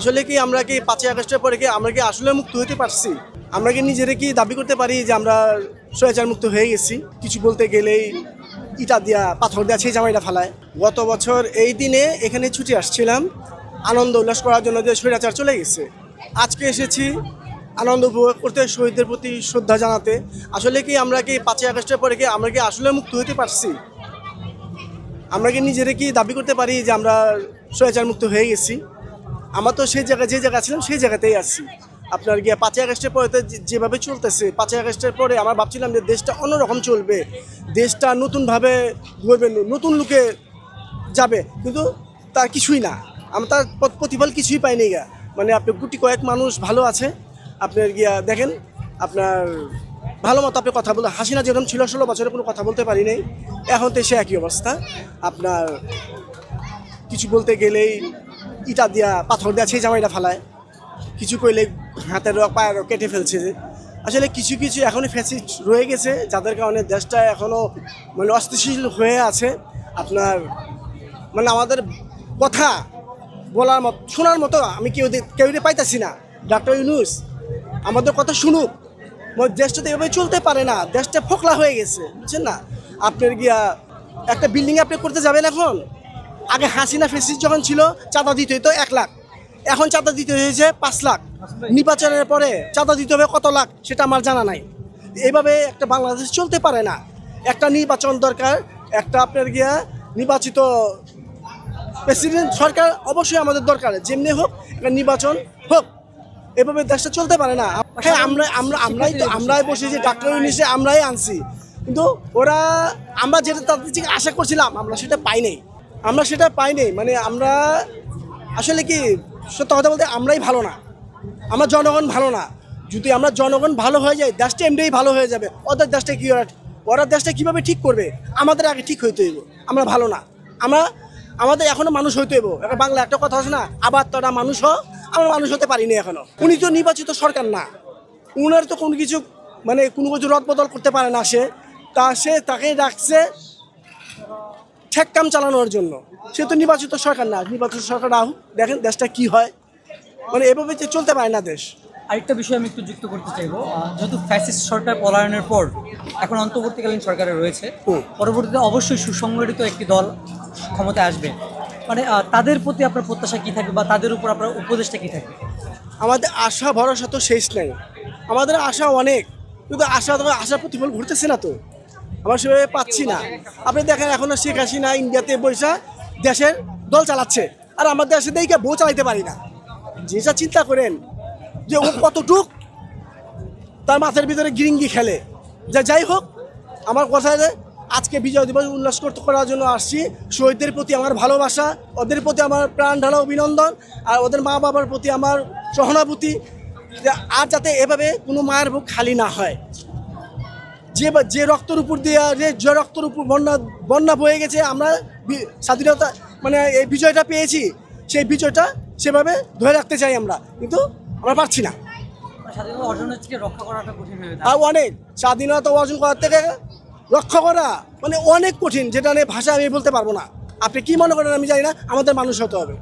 আসলে কি আমরা কি 5ই আগস্টের পরে কি আমরা কি আসলে মুক্ত হতে পারছি? আমরা কি নিজেরা কি দাবি করতে পারি যে আমরা স্বৈরাচার মুক্ত হয়ে গেছি? কিছু বলতে গেলেই ইটা দিয়া পাথর দিয়া সেই জামাইটা ফালায়। গত বছর এই দিনে এখানে ছুটি আসছিলাম আনন্দ উল্লাস করার জন্য, যে স্বৈরাচার চলে গেছে। আজকে এসেছি আনন্দ উপভোগ করতে, শহীদদের প্রতি শ্রদ্ধা জানাতে। আসলে কি আমরা কি 5ই আগস্টের পরে কি আমরা কি আসলে মুক্ত হতে পারছি? আমরা কি নিজেরা কি দাবি করতে পারি যে আমরা স্বৈরাচার মুক্ত হয়ে গেছি? আমরা তো সেই জায়গায় যে জায়গায় ছিলাম সেই জায়গাতেই আছি। আপনার গিয়ে 5ই আগস্টের পরে যেভাবে চলতেছে, 5ই আগস্টের পরে আমরা ভাবছিলাম যে দেশটা অন্যরকম চলবে, দেশটা নতুনভাবে গড়বে, নতুন লুকে যাবে, কিন্তু তার কিছুই না। আমরা তার প্রতিফল কিছুই পাইনি গা। মানে আপনি গুটি কয়েক মানুষ ভালো আছে, আপনার গিয়া দেখেন আপনার ভালো মতো আপনি কথা বলে, হাসিনা যেরকম ছিল 16 বছরে কোনো কথা বলতে পারি নাই, এখন তো সে একই অবস্থা। আপনার কিছু বলতে গেলেই ইটা দিয়া পাথর দিয়া সেই জামাইটা ফালায়, কিছু কইলে হাতের রক পায়ের রক কেটে ফেলছে। আসলে কিছু কিছু এখনও ফ্যাসিস্ট রয়ে গেছে, যাদের কারণে দেশটা এখনও মানে অস্থিতিশীল হয়ে আছে। আপনার মানে আমাদের কথা বলার মতো, শোনার মতো আমি কেউ পাইতেছি না। ডক্টর ইউনূস আমাদের কথা শুনুক। দেশটা তো এভাবে চলতে পারে না, দেশটা ফোকলা হয়ে গেছে, বুঝছেন না? আপনার গিয়া একটা বিল্ডিং আপনি করতে যাবেন, এখন আগে হাসিনা ফেসিস যখন ছিল চাঁদা দিতে হইতো 1 লাখ, এখন চাঁদা দিতে হয়েছে 5 লাখ। নির্বাচনের পরে চাঁদা দিতে হবে কত লাখ সেটা আমার জানা নাই। এইভাবে একটা বাংলাদেশ চলতে পারে না। একটা নির্বাচন দরকার, একটা আপনার গিয়া নির্বাচিত প্রেসিডেন্ট সরকার অবশ্যই আমাদের দরকার, যেমনি হোক একটা নির্বাচন হোক। এভাবে দেশটা চলতে পারে না। হ্যাঁ, আমরাই বসে যে ডাক্তার ইউনিসে আমরাই আনছি, কিন্তু ওরা আমরা যেটা তাদের থেকে আশা করছিলাম আমরা সেটা পাই নাই। মানে আমরা আসলে কি সত্য কথা বলতে আমরাই ভালো না, আমরা জনগণ ভালো না। যদি আমরা জনগণ ভালো হয়ে যায়, দেশটা এমনিই ভালো হয়ে যাবে। ওদের দেশটা কি, ওরা দেশটা কীভাবে ঠিক করবে? আমাদের আগে ঠিক হইতে হইব। আমরা ভালো না, আমাদের এখনো মানুষ হইতে হইব। বাংলা একটা কথা আছে না, আবার তোরা মানুষ আমরা মানুষ হতে পারিনি এখনো। উনি তো নির্বাচিত সরকার না, উনার তো কোনো কিছু মানে কোনো কিছু রদবদল করতে পারে না। তাকে ডাকছে ঠেক কাম চালানোর জন্য। সে তো নির্বাচিত সরকার না, নির্বাচিত সরকার না হোক, দেখেন দেশটা কি হয়। মানে এভাবে চলতে পারে না দেশ। আরেকটা বিষয় আমি একটু যুক্ত করতে চাইবো, যেহেতু ফ্যাসিস্ট সরকার পলায়নের পর এখন অন্তর্বর্তীকালীন সরকারে রয়েছে, পরবর্তীতে অবশ্যই সুসংগঠিত একটি দল ক্ষমতায় আসবে। মানে তাদের প্রতি আপনার প্রত্যাশা কী থাকবে বা তাদের উপর আপনার উপদেশটা কী থাকবে? আমাদের আশা ভরসা তো শেষ নাই, আমাদের আশা অনেক, কিন্তু আশার প্রতিফল ঘুরতেছে না তো, আমরা সেভাবে পাচ্ছি না। আপনি দেখেন এখনো শেখ হাসিনা ইন্ডিয়াতে বৈশা দেশের দল চালাচ্ছে, আর আমাদের দেশে দেখে বউ চালাইতে পারি না। যেটা চিন্তা করেন যে ও কতটুক তার মাথার ভিতরে গিরিঙ্গি খেলে। যাই হোক, আমার কথা আজকে বিজয় দিবস উল্লাস করার জন্য আসছি। শহীদদের প্রতি আমার ভালোবাসা, ওদের প্রতি আমার প্রাণ ঢালা অভিনন্দন, আর ওদের মা বাবার প্রতি আমার সহানুভূতি, আর যাতে এভাবে কোনো মায়ের বুক খালি না হয়। যে রক্তের উপর দিয়ে যে রক্তের উপর বন্যা বয়ে গেছে, আমরা স্বাধীনতা মানে এই বিজয়টা পেয়েছি, সেই বিজয়টা সেভাবে ধরে রাখতে চাই আমরা, কিন্তু আমরা পারছি না। স্বাধীনতা অর্জনের থেকে রক্ষা করাটা কঠিন হয়ে যায়। আর অনেক স্বাধীনতা অর্জন করার থেকে রক্ষা করা মানে অনেক কঠিন, যেটা নিয়ে ভাষা আমি বলতে পারবো না। আপনি কি মনে করেন আমি জানি না, আমাদের মানুষ হতে হবে।